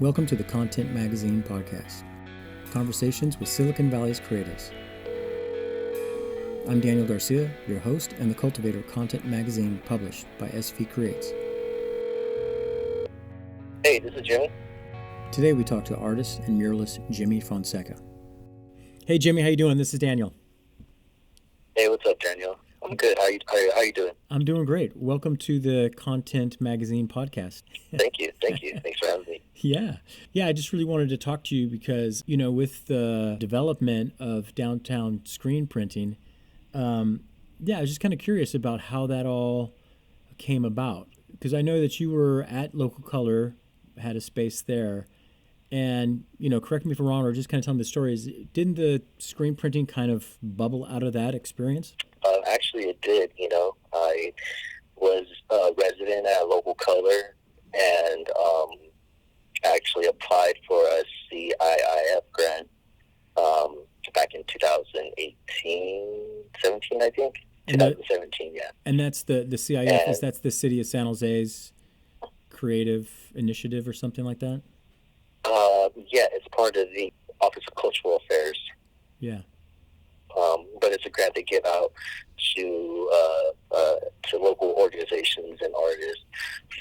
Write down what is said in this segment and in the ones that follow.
Welcome to the Content Magazine podcast, conversations with Silicon Valley's creatives. I'm Daniel Garcia, your host and the cultivator of Content Magazine published by SV Creates. Hey, this is Jimmy. Today we talk to artist and muralist Jimmy Fonseca. Hey Jimmy, how you doing? This is Daniel. Hey, what's up, Daniel? I'm good. How you doing? I'm doing great. Welcome to the Content Magazine podcast. Thank you. Thanks for having me. Yeah. I just really wanted to talk to you because, with the development of downtown screen printing, I was just kind of curious about how that all came about. Because I know that you were at Local Color, had a space there, and, correct me if I'm wrong, or just kind of tell me the stories. Didn't the screen printing kind of bubble out of that experience? Actually, it did. I was a resident at Local Color and actually applied for a CIIF grant back in 17, I think. 2017, yeah. And that's the CIF, that's the City of San Jose's creative initiative or something like that? Yeah, it's part of the Office of Cultural Affairs. Yeah. But it's a grant they give out to local organizations and artists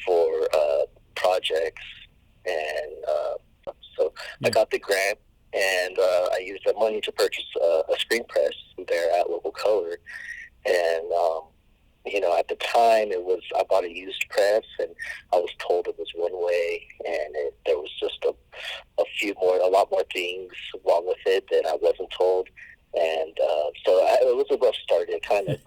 for projects, and so yeah. I got the grant, and I used the money to purchase a screen press there at Local Color, and at the time I bought a used press, and I was told it was one way, and there was just a lot more things wrong with it that I wasn't told. And it was a rough start. It kind of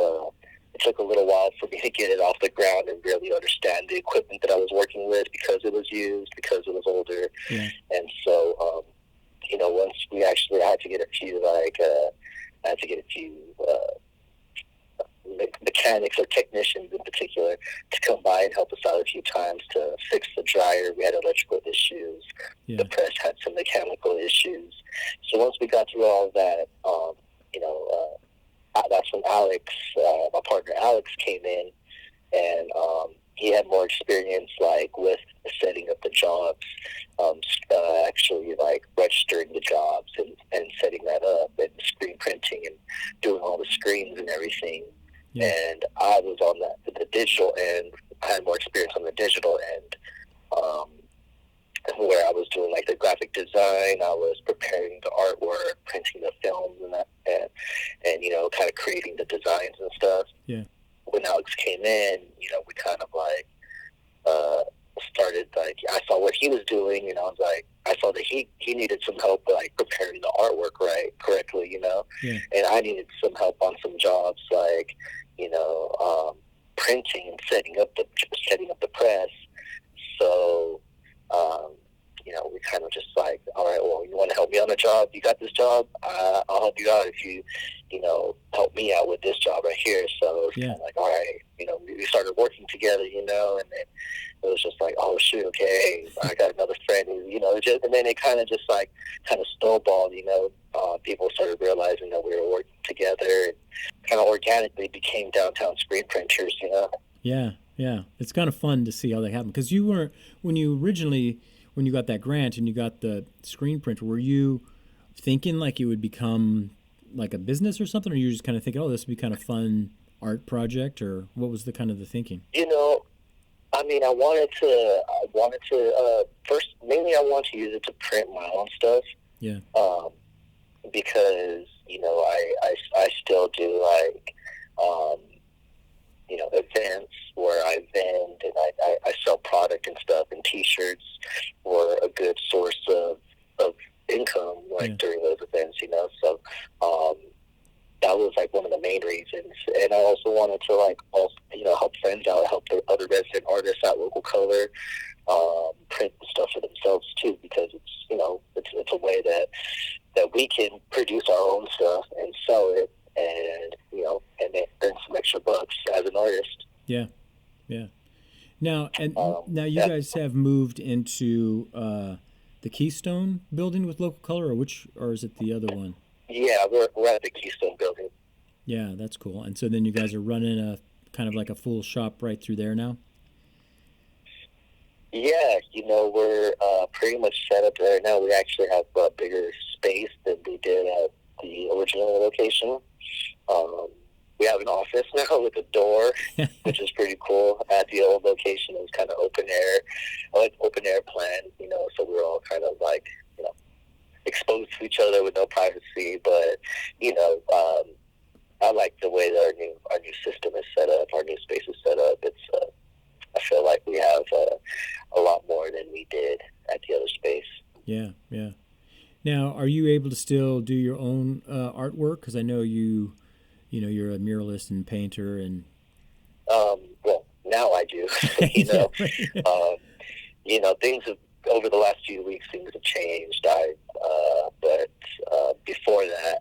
it took a little while for me to get it off the ground and really understand the equipment that I was working with, because it was used, because it was older. Yeah. And so, once I had to get a few mechanics or technicians in particular to come by and help us out a few times to fix the dryer. We had electrical issues. Yeah. The press had some mechanical issues. So once we got through all of that, that's when Aliks, my partner Aliks, came in, and he had more experience with setting up the jobs, actually registering the jobs and setting that up, and screen printing and doing all the screens and everything. Yeah. And I was on the digital end. I had more experience on the digital end, where I was doing the graphic design. I was preparing the artwork, printing the films, and that, and kind of creating the designs and stuff. Yeah. When Aliks came in, we kind of started I saw what he was doing, and I was I saw that he needed some help preparing the artwork correctly, Yeah. And I needed some help on some jobs printing and setting up the press. So we kind of just all right, well, you want to help me on a job? You got this job? I'll help you out if you help me out with this job right here. So it's kind of all right, we started working together, and then it was just oh shoot, okay, I got another friend who, and then it kind of just kind of snowballed, people started realizing that we were working together, and kind of organically became downtown screen printers, Yeah. It's kind of fun to see how that happened, because when you got that grant and you got the screen printer, were you thinking it would become a business or something, or you just kind of thinking, oh, this would be kind of fun art project, or what was the kind of the thinking? I wanted to first, mainly I wanted to use it to print my own stuff. Yeah. Because, I still do events where I vend and I sell product and stuff, and t-shirts were a good source of income during those events, so that was one of the main reasons. And I also wanted to help friends out, help the other resident artists at Local Color print stuff for themselves too, because it's a way that we can produce our own stuff and sell it, and and then earn some extra bucks as an artist. Yeah. Now you guys have moved into the Keystone building with Local Color, or is it the other one? Yeah, we're at the Keystone building. Yeah, that's cool. And so then you guys are running a kind of a full shop right through there now? Yeah, we're pretty much set up there now. We actually have a bigger space than we did at the original location. Um, we have an office now with a door, which is pretty cool. At the old location, it was kind of open air plan, so we were all kind of like, exposed to each other with no privacy. But, I like the way that our new system is set up, our new space is set up. It's, I feel like we have a lot more than we did at the other space. Yeah, yeah. Now, are you able to still do your own artwork? Because I know you're a muralist and painter, and Well, now I do. yeah, right. Things have over the last few weeks, things have changed. But before that,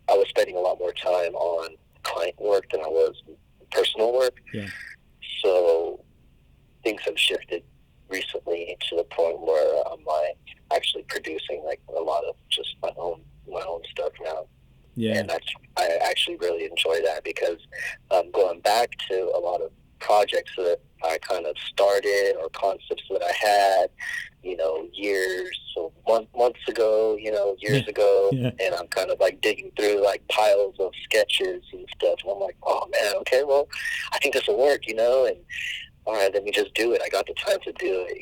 I was spending a lot more time on client work than I was personal work. Yeah, So things have shifted recently to the point where I'm like actually producing like a lot of just my own stuff now. yeah, And I actually really enjoy that because going back to a lot of projects that I kind of started or concepts that I had, months ago, years ago, yeah, and I'm kind of like digging through like piles of sketches and stuff, and I'm like, oh man, okay, well, I think this will work, and all right, let me just do it. I got the time to do it,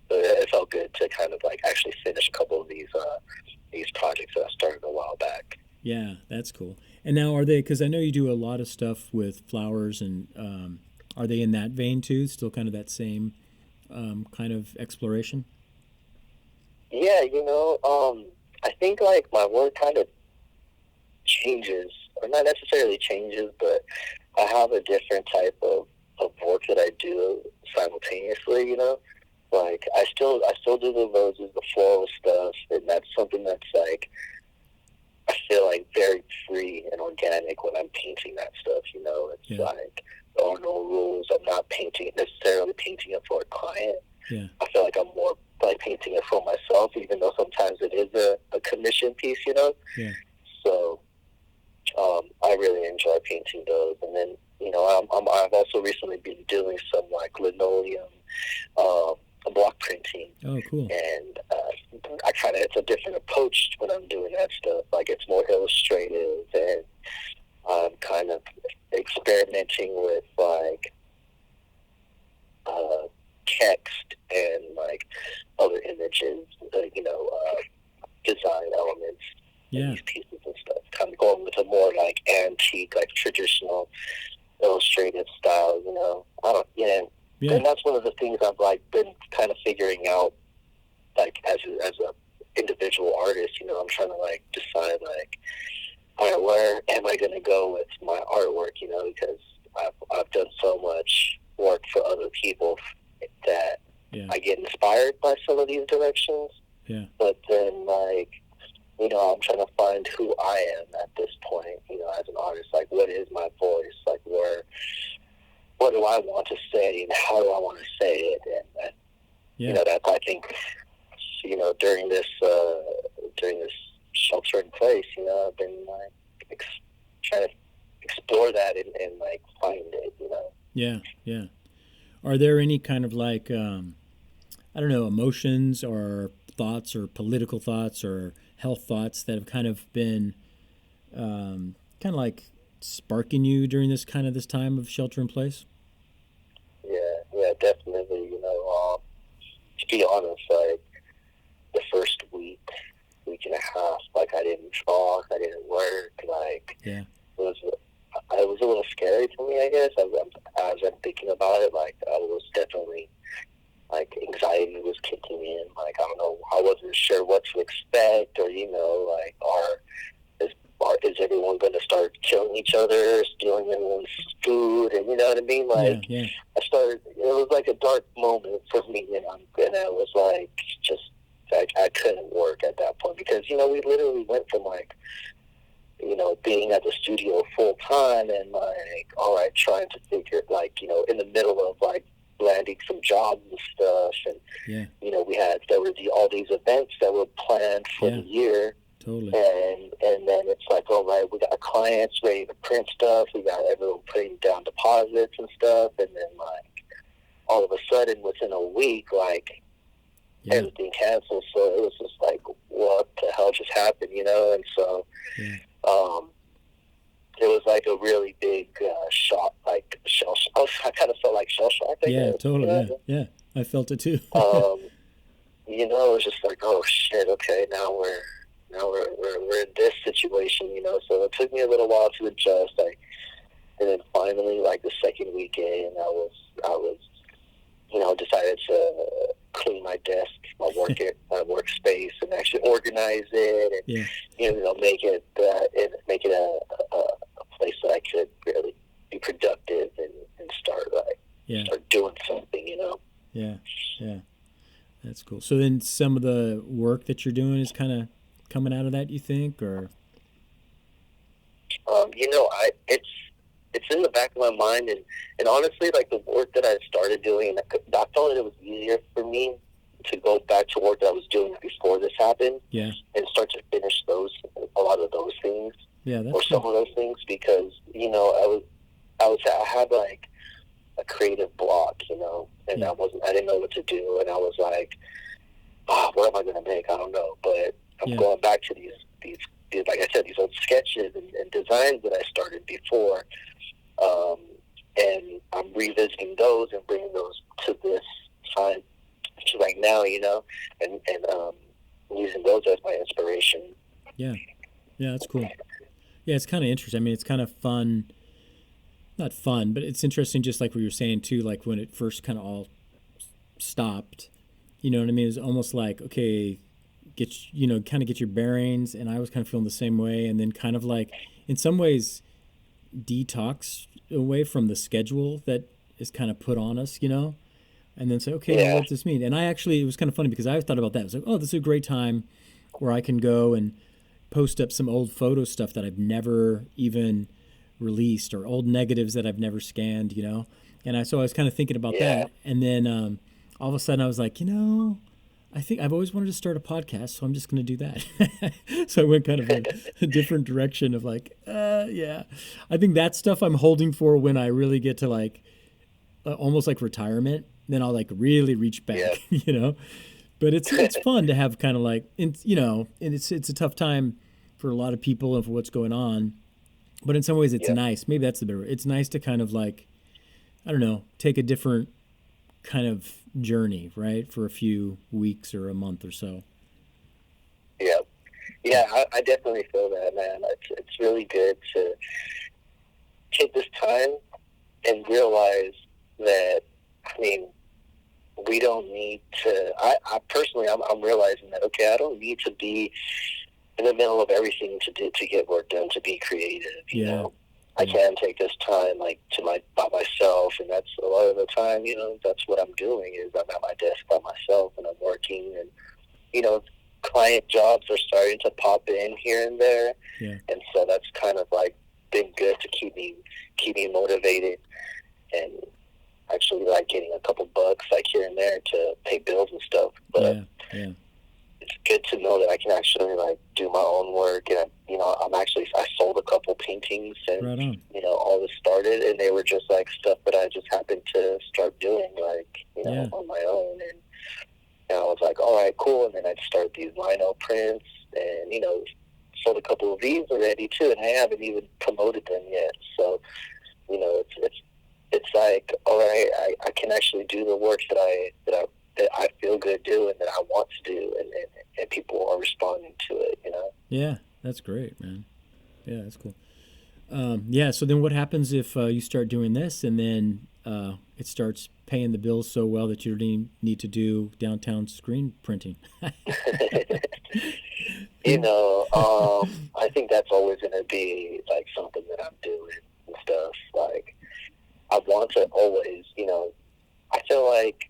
it felt good to kind of like actually finish a couple of these projects that I started a while back. yeah. That's cool. And now, are they? Because I know you do a lot of stuff with flowers, and are they in that vein too? Still kind of that same kind of exploration? Yeah, I think like my work kind of changes, or not necessarily changes, but I have a different type of work that I do simultaneously, Like I still do the roses, the floral stuff, and that's something that's like I feel like very free and organic when I'm painting that stuff, It's Yeah, like there are no rules. I'm not necessarily painting it for a client. yeah, I feel like I'm more like painting it for myself, even though sometimes it is a commission piece, yeah. So I really enjoy painting those. And then, I've also recently been doing some like linoleum um, block printing. Oh, cool. And it's a different approach when I'm doing that stuff. Like it's more illustrative, and I'm kind of experimenting with like text and like other images, design elements in Yeah, these pieces and stuff. Kind of going with a more like antique, like traditional illustrative style, I don't, yeah. yeah, And that's one of the things I've like been kind of figuring out, like as a individual artist, I'm trying to like decide like, all right, where am I going to go with my artwork, because I've done so much work for other people that yeah, I get inspired by some of these directions, yeah, but then like, I'm trying to find who I am at this point, as an artist, like what is my voice, like what do I want to say and how do I want to say it, and yeah. that's I think, during this shelter in place, I've been like trying to explore that and like find it, Yeah, yeah. Are there any kind of like I don't know, emotions or thoughts or political thoughts or health thoughts that have kind of been kind of like sparking you during this time of shelter in place? Yeah, definitely, to be honest, like the first week and a half, like I didn't talk, I didn't work, like Yeah, it was a little scary to me, I guess. As I'm thinking about it, like I was definitely like anxiety was kicking in. Like I don't know, I wasn't sure what to expect, or like is everyone going to start killing each other, stealing everyone's food, and you know what I mean? yeah, Like yeah, it was like a dark moment for me, and I was like just I couldn't work at that point because we literally went from like being at the studio full time and like, all right, trying to figure like, in the middle of like landing some jobs and stuff. And, yeah, there were all these events that were planned for yeah. the year. Totally. And then it's like, all right, we got clients ready to print stuff. We got everyone putting down deposits and stuff. And then like, all of a sudden, within a week, like, everything canceled. So it was just like, what the hell just happened, you know? And so, it was like a really big shock, like shell shock. I kind of felt like shell shock. I guess, totally. you know? Yeah, I felt it too. You know, it was just like, oh shit, okay, now we're in this situation, you know. So it took me a little while to adjust. And then finally, like the second weekend, I was, you know, decided to clean my desk, my workspace, and actually organize it, and you know, make it a place that I could really be productive and start doing something, you know. Yeah, that's cool. So then, some of the work that you're doing is kind of coming out of that, you think, or? You know, it's in the back of my mind, and honestly, like the work that I started doing, I felt it was easier for me to go back to work that I was doing before this happened, and start to finish a lot of those things, some of those things, because, you know, I had like a creative block, you know, and I didn't know what to do, and I was like, what am I going to make? I don't know, but I'm going back to these, like I said, these old sketches and designs that I started before, and I'm revisiting those and bringing those to this time, to right now, you know, and using those as my inspiration. Yeah, that's cool. Yeah, it's kind of interesting. I mean, it's kind of fun. Not fun, but it's interesting, just like what you were saying too, like when it first kind of all stopped, you know what I mean? It was almost like, okay, get your bearings, and I was kind of feeling the same way, and then kind of like, in some ways, detox away from the schedule that is kind of put on us, you know, and then say, okay, well, what does this mean? And it was kind of funny because I thought about that. I was like, oh, this is a great time where I can go and post up some old photo stuff that I've never even released, or old negatives that I've never scanned, you know? And so I was kind of thinking about that. And then all of a sudden I was like, you know, I think I've always wanted to start a podcast, so I'm just going to do that. So I went kind of a different direction of like, I think that stuff I'm holding for when I really get to like almost like retirement, then I'll like really reach back, you know? But it's fun to have kind of like, you know, and it's a tough time for a lot of people and for what's going on. But in some ways, it's nice. Maybe that's the better. It's nice to kind of like, I don't know, take a different kind of journey, right, for a few weeks or a month or so. I definitely feel that, man. It's really good to take this time and realize that, I mean, we don't need to. I personally, I'm realizing that, okay, I don't need to be in the middle of everything to get work done, to be creative, you know. I can take this time like by myself, and that's a lot of the time, you know, that's what I'm doing, is I'm at my desk by myself and I'm working, and, you know, client jobs are starting to pop in here and there, and so that's kind of like been good to keep me motivated, and actually like getting a couple bucks like here and there to pay bills and stuff. But it's good to know that I can actually like do my own work, and you know, I sold a couple paintings, and you know, all this started, and they were just like stuff that I just happened to start doing, like, you know, on my own, and I was like, all right, cool. And then I'd start these lino prints, and, you know, sold a couple of these already too, and I haven't even promoted them yet. So, you know, it's like, all right, I can actually do the work that I feel good doing, that I want to do, and people are responding to it, you know? Yeah, that's great, man. Yeah, that's cool. So then what happens if you start doing this, and then it starts paying the bills so well that you don't even need to do downtown screen printing? You know, I think that's always going to be like something that I'm doing and stuff. Like, I want to always, you know, I feel like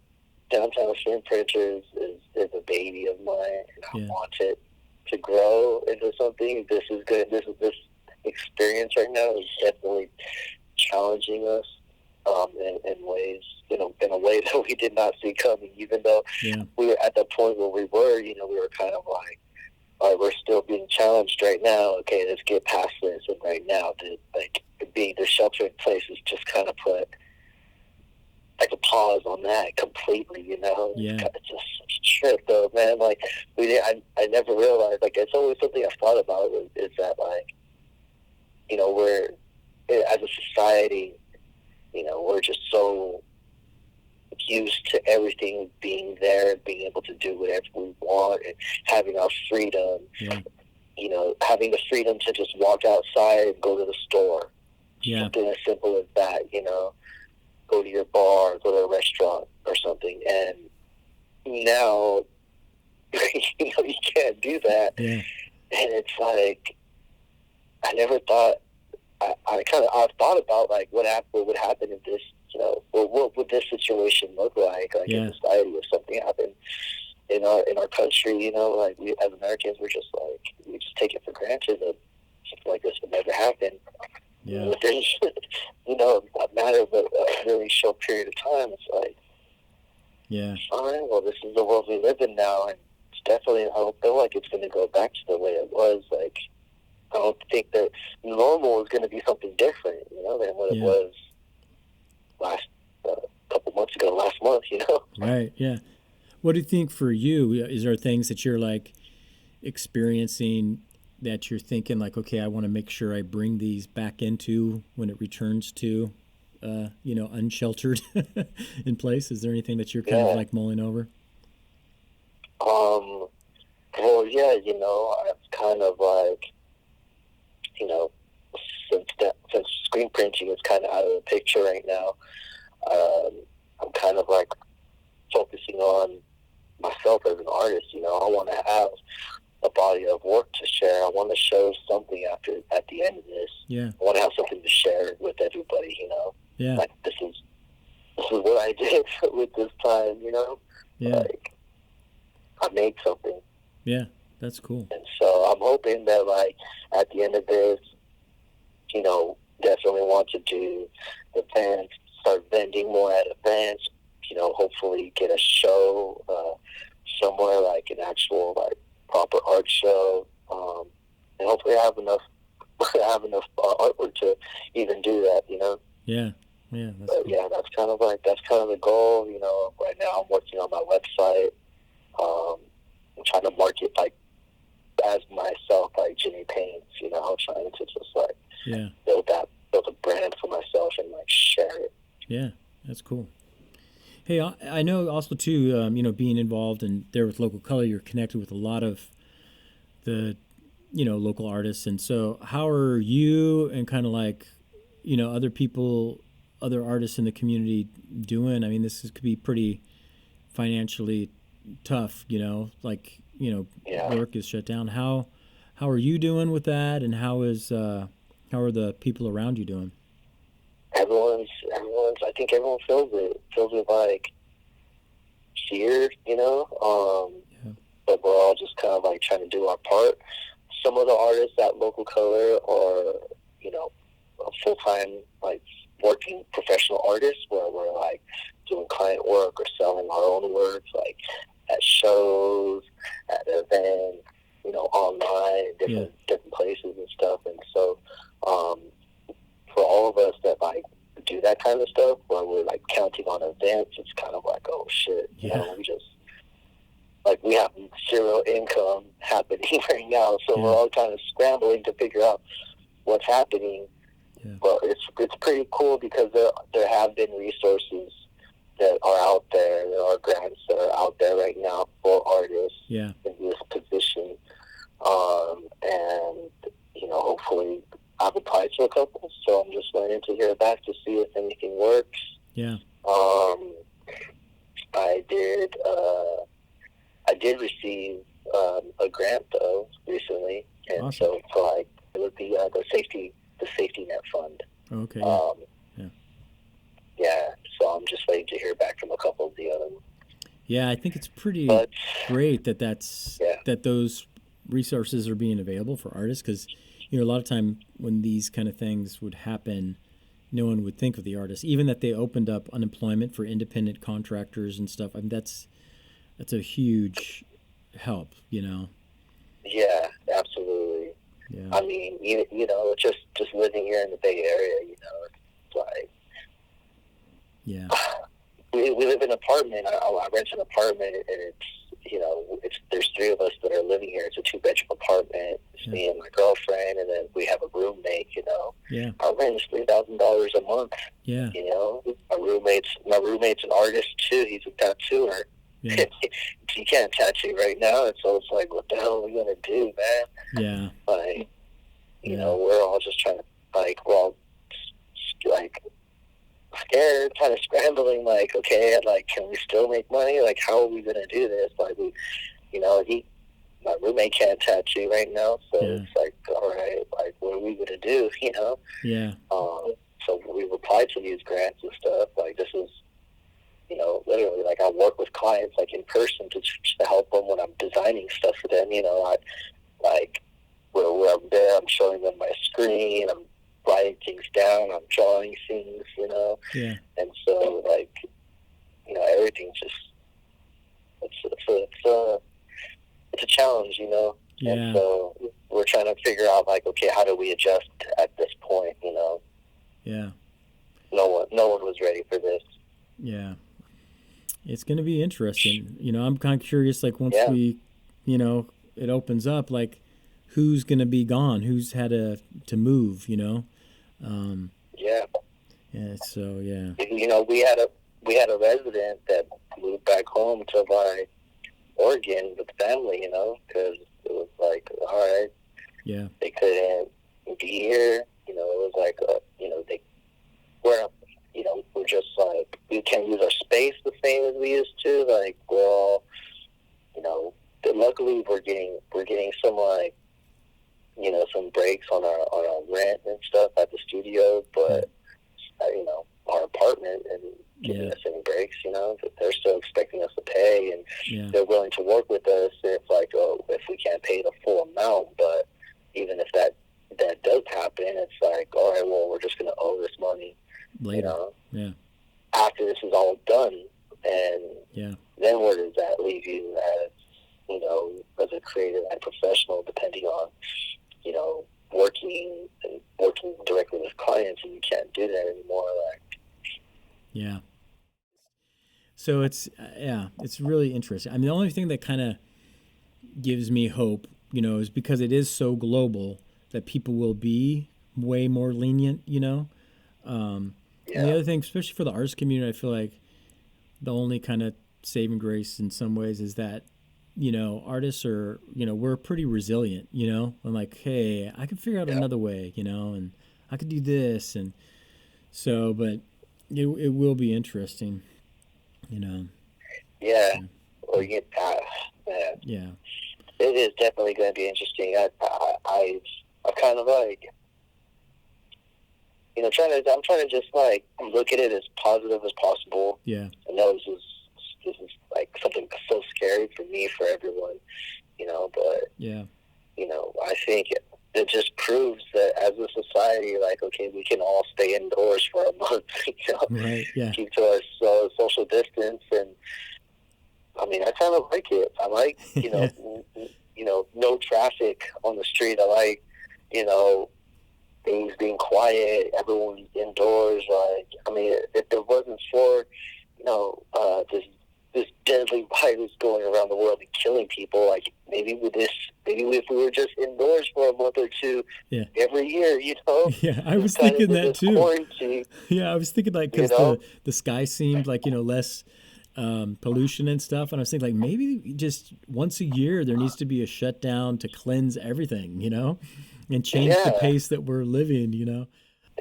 downtown screen printers is a baby of mine, and I want it to grow into something. This is good. This experience right now is definitely challenging us in ways, you know, in a way that we did not see coming. Even though we were at the point where we were, you know, we were kind of like, all right, we're still being challenged right now. Okay, let's get past this. And right now, being the shelter in place has just kind of put like a pause on that completely, you know. Yeah. It's just such a trip, though, man. Like I never realized. Like it's always something I've thought about is that like, you know, we're as a society, you know, we're just so used to everything being there, being able to do whatever we want, and having our freedom. Yeah. You know, having the freedom to just walk outside and go to the store. Yeah. Something as simple as that, you know. Go to your bar, go to a restaurant or something. And now, you know, you can't do that. Yeah. And it's like, I never thought, I've thought about like what would happen if this, you know, what would this situation look like in society if something happened in our country, you know, like we as Americans, we just take it for granted that something like this would never happen. Yeah. Within, you know, a matter of a really short period of time, it's like, yeah. All right, well, this is the world we live in now, and it's definitely, I don't feel like it's going to go back to the way it was. Like, I don't think that normal is going to be something different, you know, than what it was last month, you know? Right, yeah. What do you think for you? Is there things that you're like experiencing that you're thinking like, okay, I want to make sure I bring these back into when it returns to, you know, unsheltered in place? Is there anything that you're kind of like mulling over? Well, yeah, you know, I've kind of like, you know, since screen printing is kind of out of the picture right now, I'm kind of like focusing on myself as an artist. You know, I want to have a body of work to share. I want to show something at the end of this. Yeah. I want to have something to share with everybody, you know. Yeah. Like this is what I did with this time, you know. Yeah. Like I made something. Yeah, that's cool. And so I'm hoping that like at the end of this, you know, definitely want to do events, start vending more at events, you know, hopefully get a show somewhere, like an actual like proper art show, and hopefully I have enough artwork to even do that, you know. Yeah, yeah, that's cool. Yeah, that's kind of the goal, you know. Right now I'm working on my website. I'm trying to market like as myself, like Jimmy Paints, you know. I'm trying to just like build a brand for myself and like share it. Yeah, that's cool. Hey, I know also too, you know, being involved and there with Local Color, you're connected with a lot of the, you know, local artists. And so how are you and kind of like, you know, other people, other artists in the community doing? I mean, could be pretty financially tough, you know, like, you know, work is shut down. How are you doing with that? And how are the people around you doing? Everyone's. I think everyone feels it like fear, you know. But we're all just kind of like trying to do our part. Some of the artists at Local Color are, you know, full-time like working professional artists where we're like doing client work or selling our own work, like at shows, at events, you know, online, different places and stuff. And so, for all of us that like do that kind of stuff, where we're like counting on events, it's kind of like, oh shit, you know, we have zero income happening right now, so we're all kind of scrambling to figure out what's happening. But it's pretty cool because there have been resources that are out there. There are grants that are out there right now for artists in this position, and you know, hopefully I've applied to a couple, so I'm just waiting to hear back to see if anything works. Yeah. I did receive a grant though recently, and awesome. So for like it would be the safety net fund. Okay. Yeah. So I'm just waiting to hear back from a couple of the other. Yeah, I think it's pretty great that those resources are being available for artists, because you know, a lot of time when these kind of things would happen, no one would think of the artists. Even that they opened up unemployment for independent contractors and stuff. I mean, that's a huge help, you know. Yeah, absolutely. Yeah. I mean, you know, just living here in the Bay Area, you know, it's like, we live in an apartment. I rent an apartment, and there's three of us that are living here. It's a 2-bedroom apartment. It's me and my girlfriend, and then we have a roommate. Yeah. Our rent is $3,000 a month. Yeah. My roommate's an artist too. He's a tattooer. Yeah. He can't tattoo right now, and so it's like, what the hell are we gonna do, man? Yeah. Like, we're all just trying to, like, we're all like scared, kind of scrambling, like, okay, like, can we still make money? Like, how are we gonna do this? Like, my roommate can't tattoo right now, so it's like, all right, like, what are we gonna do? Yeah. So we replied to these grants and stuff. Like, this is, literally, like, I work with clients, like, in person to help them when I'm designing stuff for them. Where I'm there, I'm showing them my screen, I'm writing things down, I'm drawing things, Yeah. And so, like, everything's just, it's a challenge, Yeah. And so we're trying to figure out, like, okay, how do we adjust at this point, Yeah. No one was ready for this. Yeah. It's going to be interesting. I'm kind of curious, like, once we, it opens up, like, who's going to be gone? Who's had to move, Yeah. Yeah. So, yeah. We had a resident that moved back home to Oregon with family, because it was like, all right. Yeah. They couldn't be here. It was like, we're just like, we can't use our space the same as we used to. Like, we're all, luckily we're getting some, like, some breaks on our rent and stuff at the studio, but our apartment and giving us any breaks, they're still expecting us to pay, and they're willing to work with us if, like, if we can't pay the full amount. But even if that does happen, it's like, all right, well, we're just going to owe this money later. Yeah. After this is all done, and then where does that leave you as as a creative and professional, depending on working directly with clients, and you can't do that anymore. Like, yeah. So it's really interesting. I mean, the only thing that kind of gives me hope, is because it is so global that people will be way more lenient, And the other thing, especially for the arts community, I feel like the only kind of saving grace in some ways is that, artists are, we're pretty resilient, and like, hey, I can figure out another way, and I could do this. And so, but it will be interesting, Yeah. Well, man. Yeah. It is definitely going to be interesting. I kind of like, I'm trying to just, like, look at it as positive as possible. Yeah. I know this is like something so scary for me, for everyone, but I think it just proves that as a society, like, okay, we can all stay indoors for a month, Right. Yeah. keep to our social distance, and I mean, I kind of like it. I like, no traffic on the street. I like, things being quiet, everyone's indoors. Like, I mean, if it wasn't for, this deadly virus going around the world and killing people, like, maybe if we were just indoors for a month or two every year, Yeah, I was thinking that too. Quarantine, yeah, I was thinking, like, because the sky seemed like, less pollution and stuff, and I was thinking, like, maybe just once a year there needs to be a shutdown to cleanse everything, and change the pace that we're living,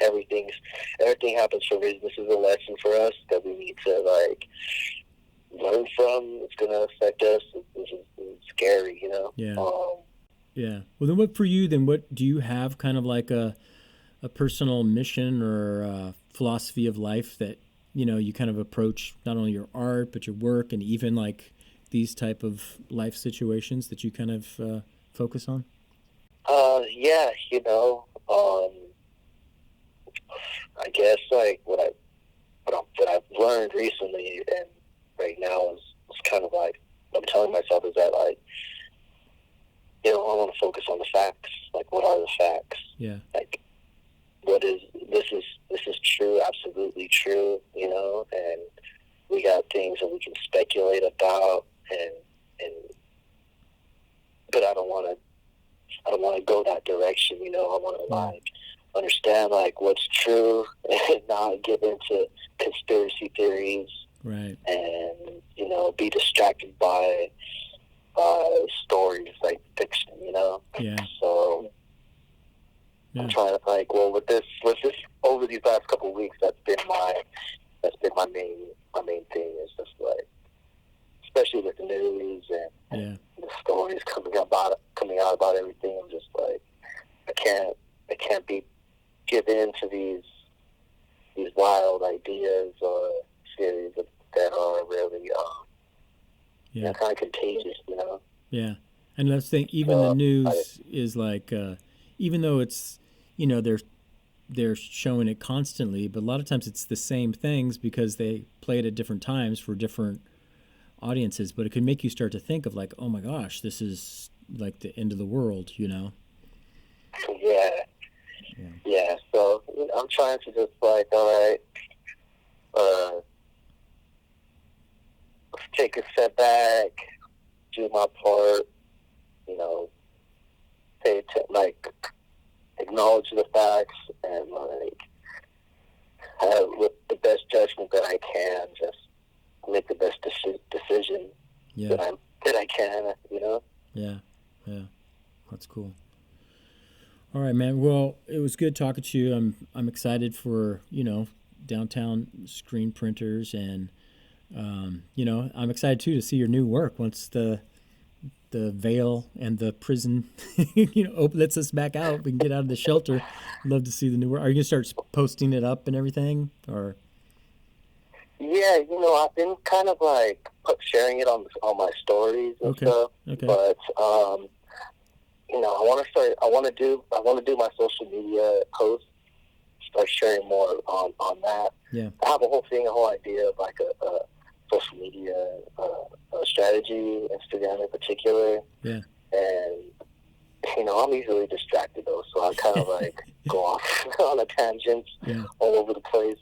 Everything happens for a reason. This is a lesson for us that we need to, like, learn from. It's going to affect us. It's scary, Yeah. Yeah. Well, then what for you, what do you have kind of like a personal mission or a philosophy of life that, you kind of approach not only your art, but your work, and even like these type of life situations that you kind of focus on? Yeah, I guess, like, what I've learned recently and right now is kind of like, I'm telling myself is that, like, I want to focus on the facts. Like, what are the facts? Yeah. Like, this is true, absolutely true, and we got things that we can speculate about, and but I don't want to go that direction. I want to like understand like what's true and not get into conspiracy theories, right? And be distracted by stories like fiction. Yeah. So I'm trying to like, well, with this over these last couple of weeks, that's been my main thing, is just like, especially with the news and the stories coming out about everything. I'm just like, I can't be given into these wild ideas or theories that are really kind of contagious, Yeah, and let's think, even the news is like, even though it's, they're showing it constantly, but a lot of times it's the same things because they play it at different times for different audiences. But it can make you start to think of like, oh my gosh, this is like the end of the world, Yeah. So I'm trying to just like, all right, take a step back, do my part, like acknowledge the facts, and like with the best judgment that I can, just make the best decision that I can. Yeah. That's cool. All right, man. Well, it was good talking to you. I'm excited for downtown screen printers, and I'm excited too to see your new work once the veil and the prison lets us back out. We can get out of the shelter. Love to see the new work. Are you gonna start posting it up and everything, or? Yeah, I've been kind of like sharing it on my stories and stuff. Okay. But I want to do my social media posts, start sharing more on that. Yeah. I have a whole idea of like a social media strategy, Instagram in particular. Yeah. And I'm easily distracted though, so I kind of like go off on a tangent all over the place.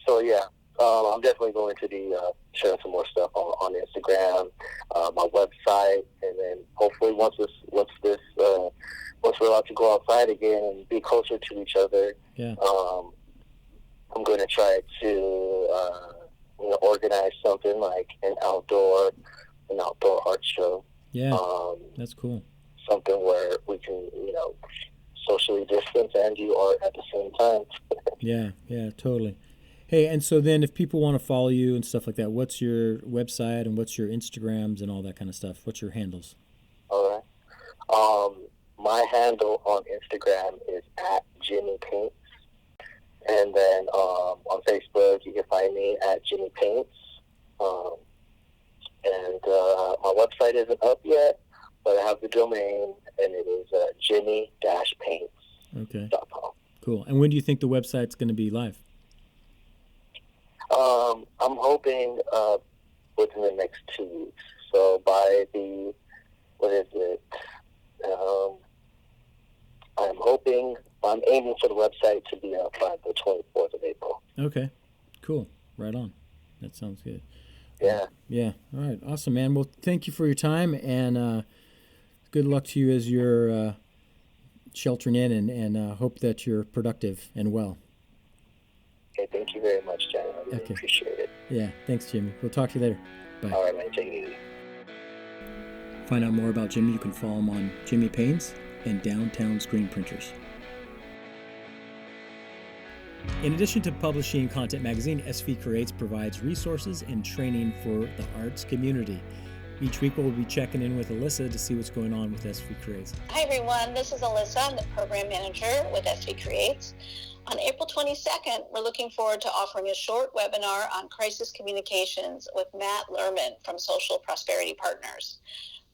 So yeah, I'm definitely going to be sharing some more stuff on Instagram, my website, and then hopefully once we're allowed to go outside again and be closer to each other, I'm going to try to organize something like an outdoor art show. Yeah, that's cool. Something where we can socially distance and do art at the same time. Yeah, totally. Hey, and so then if people want to follow you and stuff like that, what's your website and what's your Instagrams and all that kind of stuff? What's your handles? All right. My handle on Instagram is @JimmyPaints. And then on Facebook, you can find me @JimmyPaints. And my website isn't up yet, but I have the domain, and it is jimmy-paints.com. Okay. Cool. And when do you think the website's going to be live? I'm hoping within the next 2 weeks. So by the, I'm aiming for the website to be up by the 24th of April. Okay. Cool. Right on. That sounds good. Yeah. Yeah. All right. Awesome, man. Well, thank you for your time, and good luck to you as you're sheltering in, and hope that you're productive and well. Okay, thank you very much, Jen. I really appreciate it. Yeah, thanks, Jimmy. We'll talk to you later. Bye. All right, man. Take it easy. Find out more about Jimmy. You can follow him on Jimmy Paints and Downtown Screen Printers. In addition to publishing Content Magazine, SV Creates provides resources and training for the arts community. Each week we'll be checking in with Alyssa to see what's going on with SV Creates. Hi everyone, this is Alyssa. I'm the program manager with SV Creates. On April 22nd, we're looking forward to offering a short webinar on crisis communications with Matt Lerman from Social Prosperity Partners.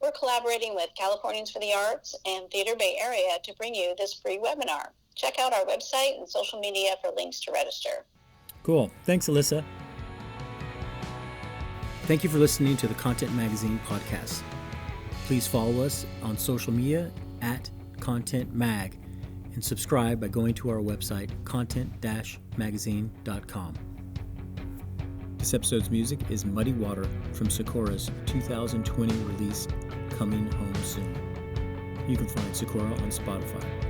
We're collaborating with Californians for the Arts and Theater Bay Area to bring you this free webinar. Check out our website and social media for links to register. Cool. Thanks, Alyssa. Thank you for listening to the Content Magazine podcast. Please follow us on social media @ContentMag and subscribe by going to our website content-magazine.com. This episode's music is Muddy Water from Sakura's 2020 release, Coming Home Soon. You can find Sakura on Spotify.